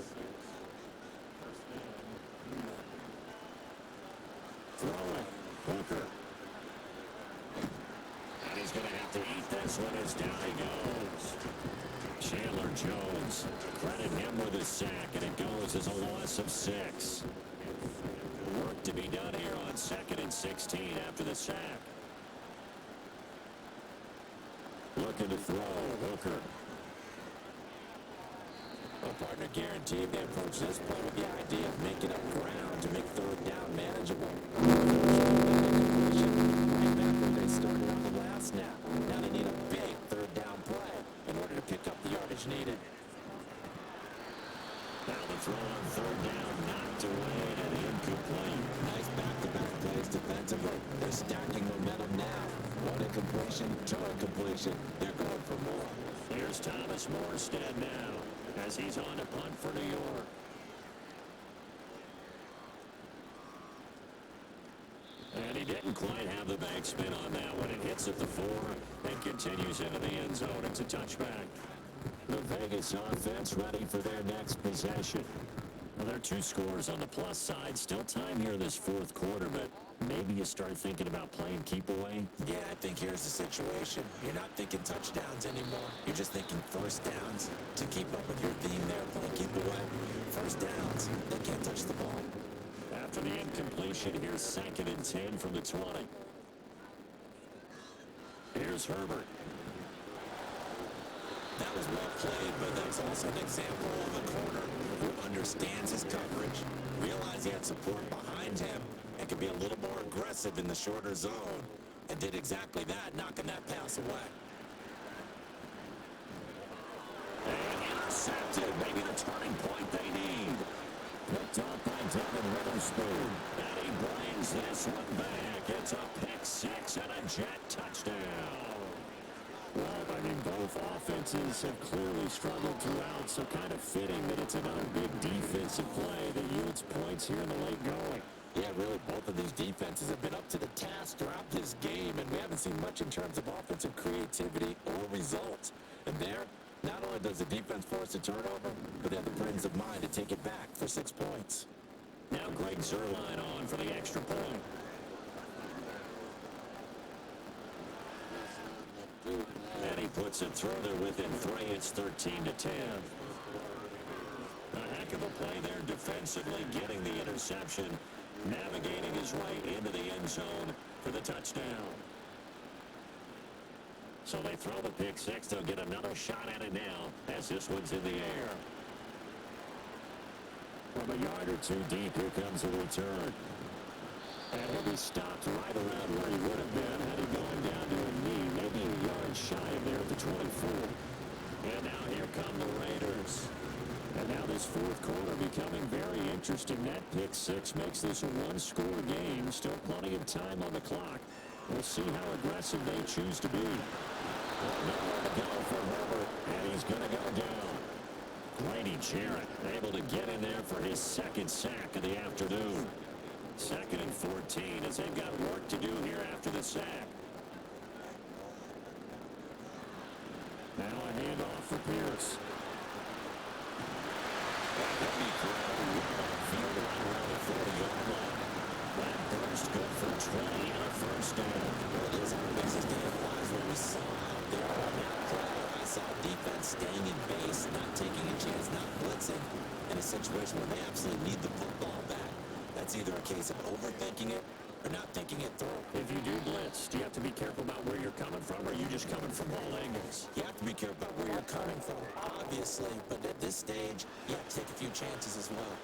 Throw it. Hooker. And he's going to have to eat this one as down he goes. Chandler Jones. Credit him with a sack, and it goes as a loss of 6. Work to be done here on 2nd and 16 after the sack. Looking to throw. Hooker. Well, partner guaranteed they approach this play with the idea of making up ground to make 3rd down manageable. Right back where they started on the last snap. Now they need a big 3rd down play in order to pick up the yardage needed. Now the throw on 3rd down, knocked away and incomplete. Nice back-to-back plays defensively. They're stacking momentum now. One incompletion, 2 incompletion. They're going for more. Here's Thomas Morstead now as he's on to punt for New York. And he didn't quite have the backspin on that one. It hits at the 4 and continues into the end zone. It's a touchback. The Vegas offense ready for their next possession. Well, there are 2 scores on the plus side. Still time here in this 4th quarter, but maybe you start thinking about playing keep away. Yeah, I think here's the situation. You're not thinking touchdowns anymore. You're just thinking 1st downs. To keep up with your theme there, playing keep away. 1st downs, they can't touch the ball. After the incompletion, here's 2nd and 10 from the 20. Here's Herbert. That was well played, but that's also an example of a corner who understands his coverage, realized he had support behind him, and can be a little more aggressive in the shorter zone, and did exactly that, knocking that pass away. And intercepted, maybe the turning point they need. Picked up by Devin Witherspoon, and he brings this one back. It's a pick 6 and a jet touchdown. Well, I mean, both offenses have clearly struggled throughout, so kind of fitting that it's another big defensive play that yields points here in the late going. Yeah, really, both of these defenses have been up to the task throughout this game, and we haven't seen much in terms of offensive creativity or results. And there, not only does the defense force a turnover, but they have the presence of mind to take it back for 6 points. Now Greg Zuerlein on for the extra point. And he puts it through there within 3. It's 13-10. A heck of a play there defensively, getting the interception, navigating his way into the end zone for the touchdown. So they throw the pick 6. They'll get another shot at it now as this one's in the air. From a yard or 2 deep, here comes a return. And he'll be stopped right around where he would have been had he gone down to a knee, maybe a yard shy of there at the 24. And now here come the Raiders. And now this 4th quarter becoming very interesting. That pick 6 makes this a 1-score game. Still plenty of time on the clock. We'll see how aggressive they choose to be. Nowhere to go for Herbert, and he's going to go down. Grady Jarrett able to get in there for his 2nd sack of the afternoon. 2nd and 14 as they've got work to do here after the sack. Now a handoff for Pierce. That burst good for 20 and a 1st down. Well, it is our business day of lives what we saw out there on that play. I saw defense staying in base, not taking a chance, not blitzing, in a situation where they absolutely need the football back. That's either a case of overthinking it or not thinking it through. If you do blitz, do you have to be careful about where you're coming from, or are you just coming from all angles? You have to be careful about where you're coming from, obviously, but at this stage, you have to take a few chances as well.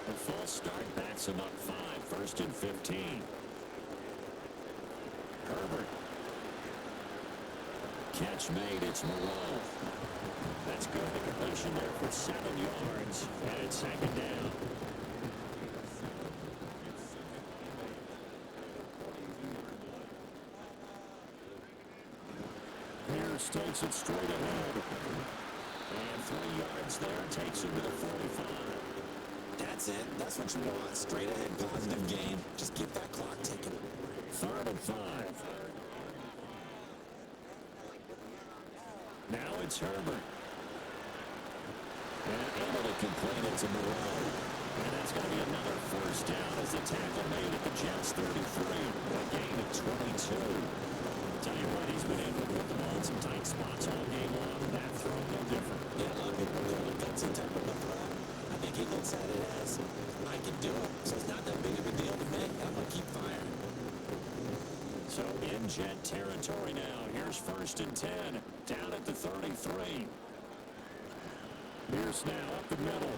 A false start backs him up 5, 1st and 15. Herbert. Catch made, it's Moreau. That's good. The completion there for 7 yards, and it's 2nd down. Pierce takes it straight ahead. And 3 yards there, takes him to the 45. That's it. That's what you want. Straight ahead, positive gain. Just keep that clock ticking. 3rd and 5. Now it's Herbert. And able to complete it to Moreau. And that's going to be another 1st down as the tackle made at the Jets 33. A gain of 22. Tell you what, he's been able to put the ball in some tight spots all game long. That throw, no different. Yeah, a lot of people call it gutsy type of a throw. I think he looks at it as, I can do it, so it's not that big of a deal to me. I'm going to keep firing. So in Jet territory now. Here's 1st and 10. Down at the 33. Pierce now up the middle.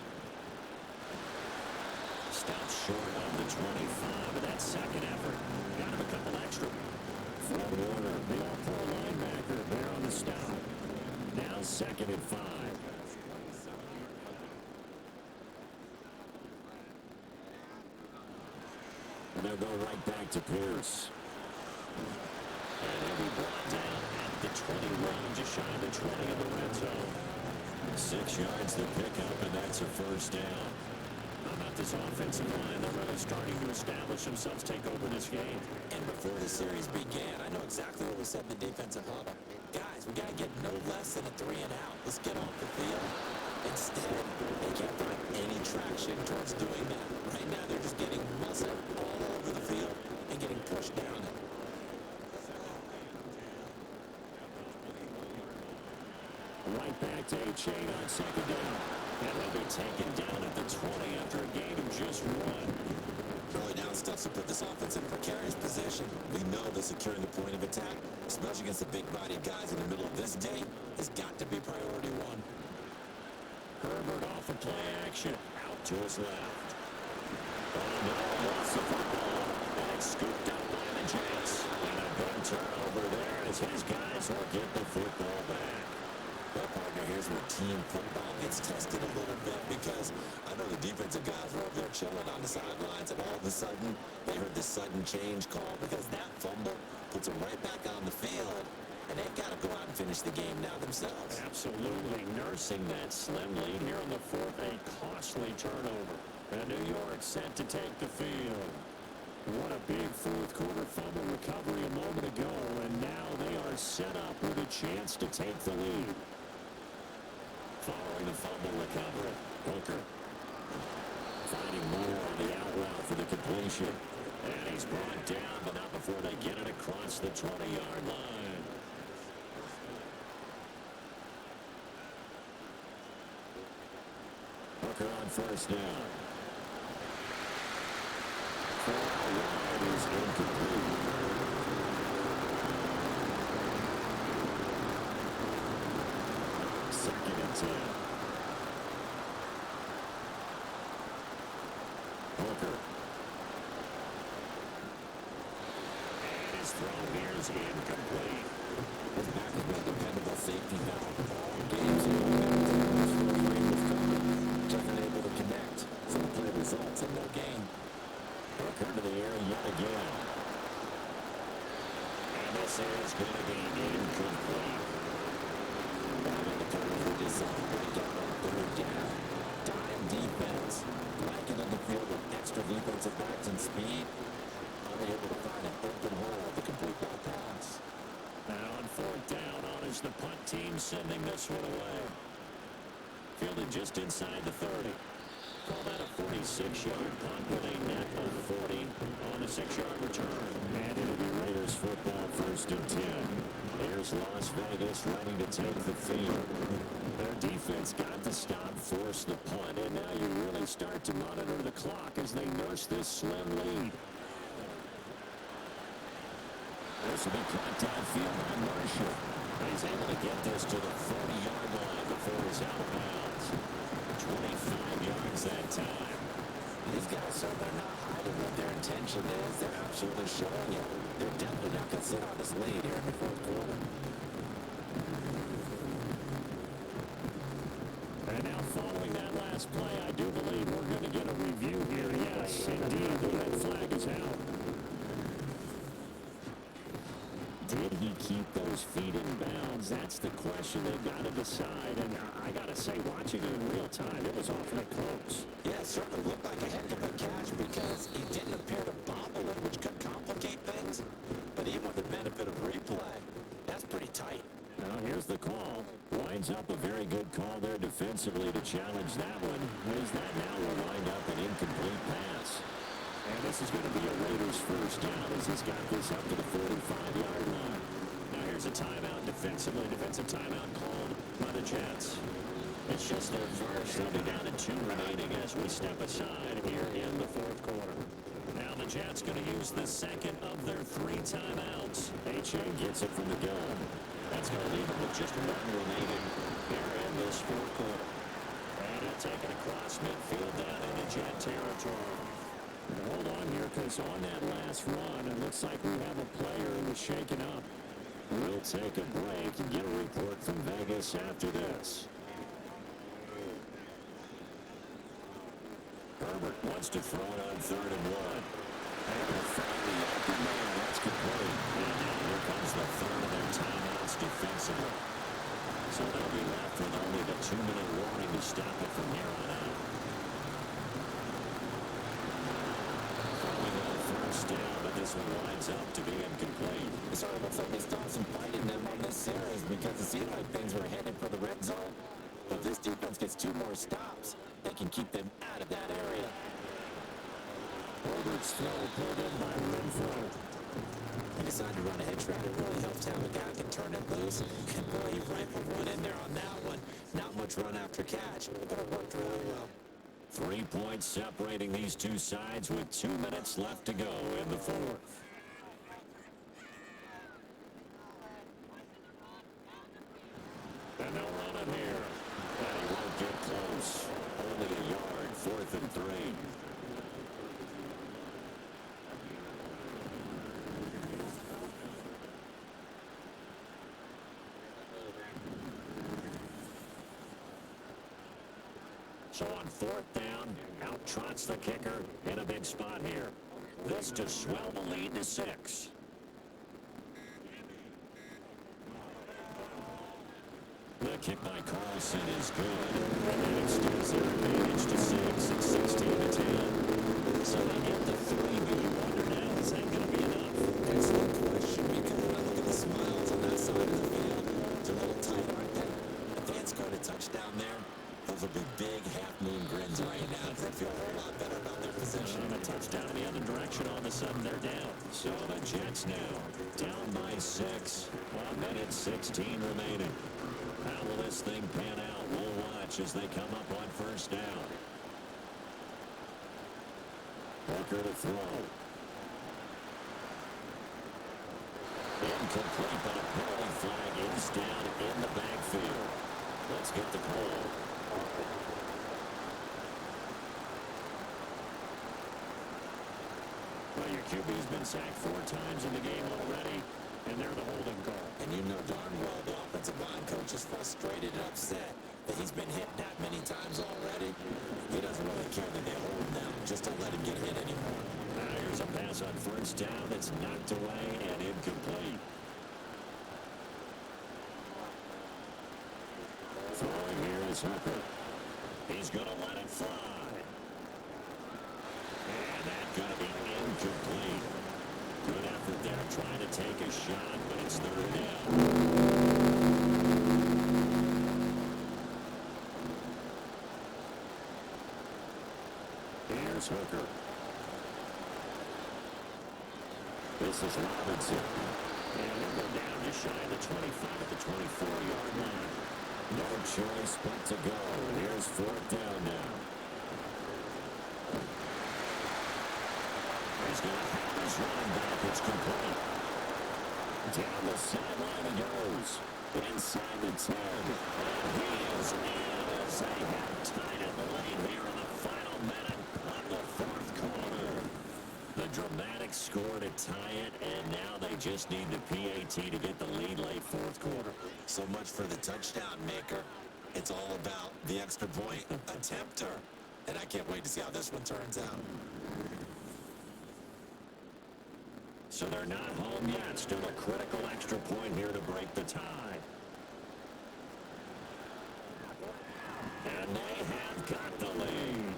Stops short of the 25 of that 2nd effort. Got him a couple extra. Fred Warner, the all-pro linebacker, there on the stop. Now 2nd and 5. And they'll go right back to Pierce. And he'll be brought down at the 21, just shy of the 20 in the red zone. 6 yards to pick up, and that's a 1st down. How about this offensive line? They're really starting to establish themselves, take over this game. And before the series began, I know exactly what we said in the defensive huddle. Guys, we got to get no less than a 3 and out. Let's get off the field. Instead, they can't find any traction towards doing that. Right now, they're just getting muscle all over the field and getting pushed down it. Right back to A-Chain on 2nd down. And they'll be taken down at the 20 after a gain of just 1. Early down stuff to put this offense in precarious position. We know that securing the point of attack, especially against the big-bodied guys in the middle of this game, has got to be priority 1. Herbert off of play action. Out to his left. Oh, no. Lost the football. And it's scooped up by the Jets. And a big turnover there as his guys will get the football back. Well, partner, here's where team football gets tested a little bit because I know the defensive guys were up there chilling on the sidelines, and all of a sudden, they heard this sudden change call because that fumble puts them right back on the field, and they've got to go out and finish the game now themselves. Absolutely nursing that slim lead here in the 4th. A costly turnover. And New York set to take the field. What a big 4th quarter fumble recovery a moment ago, and now they are set up with a chance to take the lead. Following the fumble recovery, Hooker finding Moore on the out route for the completion. And he's brought down, but not before they get it across the 20-yard line. Hooker on 1st down. Wide is incomplete. 2nd and 10. Hooker. And his throw here is incomplete. His back has been a dependable safety valve all games. Just unable to connect. So the play results in no gain. Hooker to the air yet again. And this is going to be incomplete. Having the turnover just breakdown on 3rd down. Dime defense. Blanket on the field with extra defensive backs and speed. Unable to find an open hole to complete that pass. And on 4th down, on is the punt team sending this one away. Fielded just inside the 30. Call that a 46-yard punt with a net of 40 on a 6-yard return. And it'll be Raiders football 1st and 10. Here's Las Vegas ready to take the field. Their defense got the stop, force the punt, and now you really start to monitor the clock as they nurse this slim lead. This will be caught downfield by Marshall. He's able to get this to the 40-yard line before he's out of bounds. 25 yards that time. These guys, so they're not hiding what their intention is. They're absolutely showing you. They're definitely not going to sit on this lead here in the fourth quarter. And now following that last play, I do believe we're going to get a review here. Yes, indeed, the red flag is out. Did he keep those feet in bounds? That's the question they've got to decide. And I got to say, watching it in real time, it was awfully close. Yeah, it certainly looked like a heck of a catch because he didn't appear to bobble it, which could complicate things. But even with the benefit of replay, that's pretty tight. Now here's the call. Lines up a very good call there defensively to challenge that one. As that now will wind up an incomplete pass. And this is going to be a Raiders first down as he's got this up to the 45-yard line. Now here's a timeout defensively. Defensive timeout called by the Jets. It's just their first. They'll be down to 2 remaining as we step aside here in the fourth quarter. Now the Jets going to use the second of their 3 timeouts. Achane gets it from the gun. That's going to leave him with just 1 remaining here in this fourth quarter. And he'll take it across midfield down into Jet territory. Hold on here, because on that last run, it looks like we have a player who was shaken up. We'll take a break and get a report from Vegas after this. Herbert wants to throw it on 3rd and 1. And he'll find the open man. That's complete. And now here comes the third of their timeouts defensively. So they'll be left with only the 2-minute warning to stop it from here on out. Down, but this one winds up to be incomplete. It sort of looks like they stopped some fight in them on this series because it seemed like things were headed for the red zone. But if this defense gets 2 more stops, they can keep them out of that area. Herbert's throw pulled in by Renfro. He decided to run a hitch route. It really helps to have a guy who can turn it loose. And boy, he rifled one in there on that one. Not much run after catch, but it worked really well. 3 points separating these two sides with 2 minutes left to go in the fourth. And they'll run it here. And he won't get close. Only a yard, 4th and 3. So on 4th down, out trots the kicker in a big spot here. This to swell the lead to 6. The kick by Carlson is good. And that extends their advantage to 6 and 16-10. So they get the 3, but you wonder now, is that going to be enough? Excellent question, because when I look at the smiles on that side of the field, it's a little tight, aren't they? If they had scored a touchdown there, those would be big half-moon grins right now because they feel a whole lot better about their position. And a touchdown in the other direction, all of a sudden they're down. So the Jets now down by 6. 1 minute 16 remaining. How will this thing pan out? We'll watch as they come up on 1st down. Walker to throw. Incomplete, but a penalty flag is down in the backfield. Let's get the call. Well, your QB's been sacked 4 times in the game already, and they're the holding call. And you know darn well the offensive line coach is frustrated and upset that he's been hit that many times already. He doesn't really care that they hold him down, just don't let him get hit anymore. Now here's a pass on 1st down that's knocked away and incomplete. Throwing here is Hooker. He's going to let it fly. And that's going to be incomplete. Good effort there trying to take a shot, but it's 3rd down. Here's Hooker. This is Robinson. And he'll go down just shy of the 25 at the 24-yard line. No choice but to go. Here's 4th down now. He's going to have his run back. It's complete. Down the sideline he goes. Inside the 10. And he is in as they have tied it late here in the final minute of the fourth quarter. The dramatic score to tie it, and now they just need the PAT to get the lead late fourth quarter. So much for the touchdown maker. It's all about the extra point attempter. And I can't wait to see how this one turns out. So they're not home yet. Still a critical extra point here to break the tie. And they have got the lead.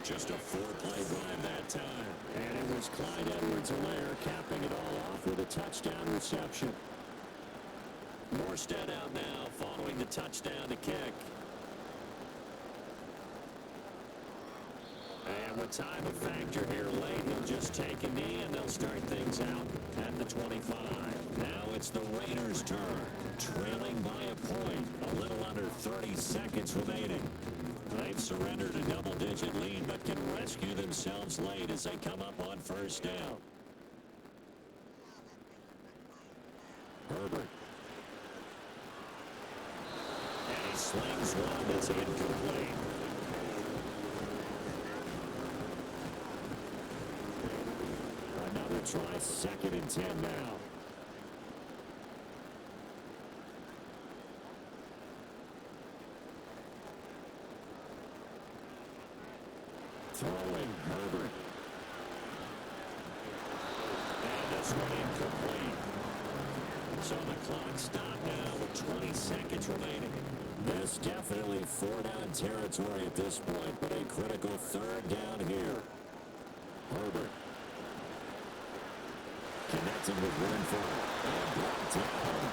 Just a four-play drive that time. And it was Clyde Edwards-Helaire capping it all off with a touchdown reception. Morstead out now following the touchdown to kick. And with time a factor here late, he'll just take a knee and they'll start things out at the 25. Now it's the Raiders' turn, trailing by a point, a little under 30 seconds remaining. They've surrendered a double-digit lead, but can rescue themselves late as they come up on first down. Herbert. And he slings one that's incomplete. Another try, 2nd and 10 now. Throwing Herbert. And this one incomplete. So the clock stopped now with 20 seconds remaining. This definitely 4-down territory at this point, but a critical 3rd down here. Herbert. Connecting with Renfro. And brought down.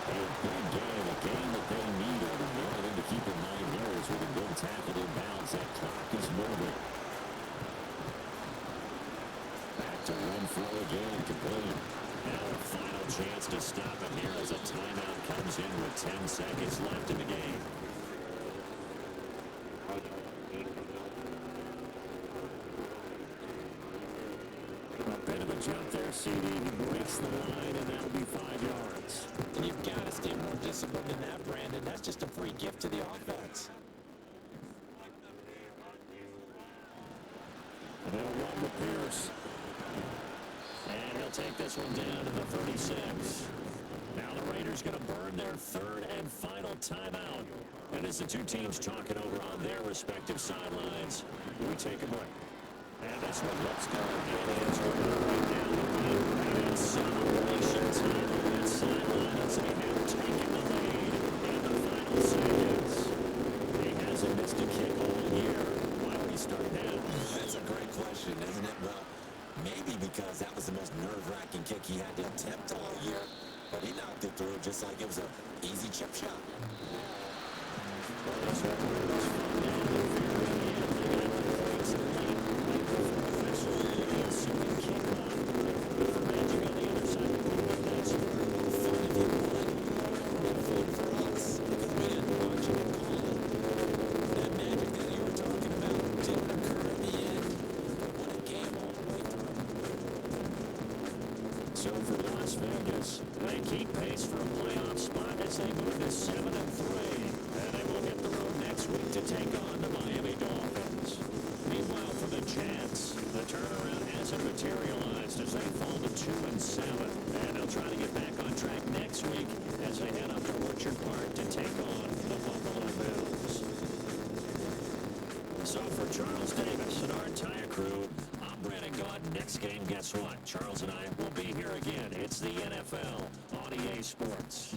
A big game, a game that they needed. And the only thing to keep in mind here is with a good tackle inbounds, that clock is moving. Back to Renfro again, complete. Now a final chance to stop him here as a timeout comes in with 10 seconds left in the game. A bit of a jump there, CD. He breaks the line, and that'll be 5 yards. And you've got to stay more disciplined than that, Brandon. That's just a free gift to the offense. And they'll run with Pierce. And he'll take this one down to the 36. Now the Raiders going to burn their 3rd and final timeout. And as the two teams talk it over on their respective sidelines, we take a break. And this one looks good. It is right down the lane. And celebration time on that sideline as they have taken the lead in the final seconds. He hasn't missed a kick all year. Why would he start now? That's a great question, isn't it? Well, maybe because that was the most nerve-wracking kick he had to attempt all year. But he knocked it through just like it was an easy chip shot. Well, this one was fun down the very end. They got the breaks in the lead. They go for a whistle and a ensuing kickoff. With the magic on the other side of the field, that's Fun if you would. But fun for us because we didn't watch it and call it. That magic that you were talking about didn't occur in the end. But what a game all the way through. So for Las Vegas, they keep pace for a playoff spot as they move to 7-3. And they will hit the road next week to take on the Miami Dolphins. Meanwhile, for the Jets, the turnaround hasn't materialized as they fall to 2-7. And they'll try to get back on track next week as they head up to Orchard Park to take on the Buffalo Bills. So for Charles Davis and our entire crew, I'm Brandon Gaudin. Next game, guess what? Charles and I will be here again. It's the NFL on EA Sports.